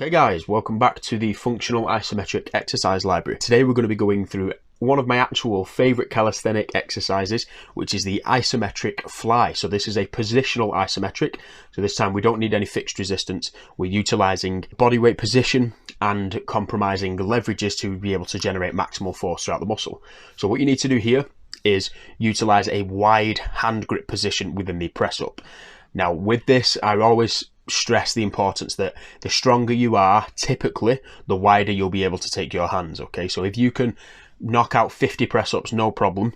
Okay guys, welcome back to the Functional Isometric Exercise Library. Today we're going to be going through one of my actual favourite calisthenic exercises, which is the isometric fly. So this is a positional isometric. So this time we don't need any fixed resistance. We're utilising body weight position and compromising leverages to be able to generate maximal force throughout the muscle. So what you need to do here is utilise a wide hand grip position within the press up. Now with this, I always stress the importance that the stronger you are, typically the wider you'll be able to take your hands. Okay, so if you can knock out 50 press ups, no problem,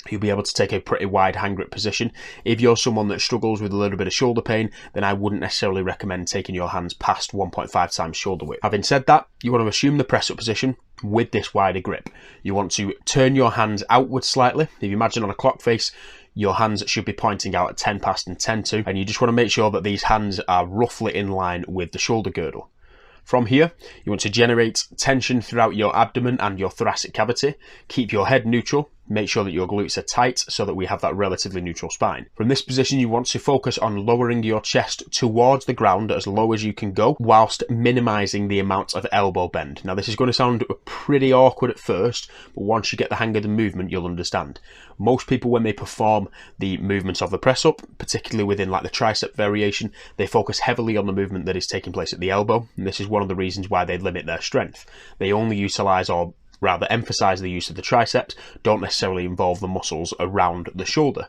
you'll be able to take a pretty wide hand grip position. If you're someone that struggles with a little bit of shoulder pain, then I wouldn't necessarily recommend taking your hands past 1.5 times shoulder width. Having said that, you want to assume the press up position with this wider grip. You want to turn your hands outwards slightly. If you imagine on a clock face, your hands should be pointing out at 10 past and 10 to, and you just want to make sure that these hands are roughly in line with the shoulder girdle. From here, you want to generate tension throughout your abdomen and your thoracic cavity. Keep your head neutral. Make sure that your glutes are tight so that we have that relatively neutral spine. From this position, you want to focus on lowering your chest towards the ground as low as you can go, whilst minimizing the amount of elbow bend. Now, this is going to sound pretty awkward at first, but once you get the hang of the movement, you'll understand. Most people, when they perform the movements of the press up, particularly within like the tricep variation, they focus heavily on the movement that is taking place at the elbow. And this is one of the reasons why they limit their strength. They only utilize, or rather emphasize, the use of the triceps, don't necessarily involve the muscles around the shoulder.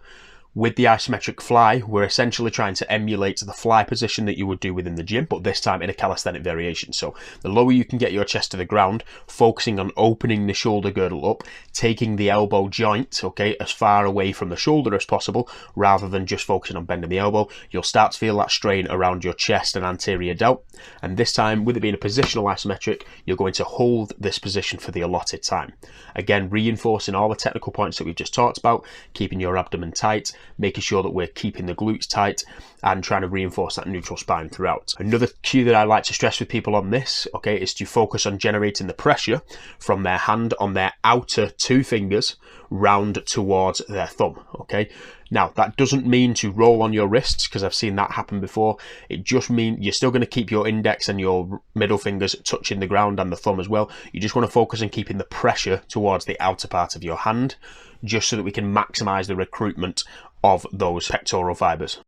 With the isometric fly, we're essentially trying to emulate the fly position that you would do within the gym, but this time in a calisthenic variation. So the lower you can get your chest to the ground, focusing on opening the shoulder girdle up, taking the elbow joint, okay, as far away from the shoulder as possible, rather than just focusing on bending the elbow, you'll start to feel that strain around your chest and anterior delt. And this time, with it being a positional isometric, you're going to hold this position for the allotted time. Again, reinforcing all the technical points that we've just talked about, keeping your abdomen tight, making sure that we're keeping the glutes tight and trying to reinforce that neutral spine throughout. Another cue that I like to stress with people on this, okay, is to focus on generating the pressure from their hand on their outer two fingers round towards their thumb, okay? Now, that doesn't mean to roll on your wrists, because I've seen that happen before. It just means you're still going to keep your index and your middle fingers touching the ground and the thumb as well. You just want to focus on keeping the pressure towards the outer part of your hand, just so that we can maximize the recruitment of those pectoral fibers.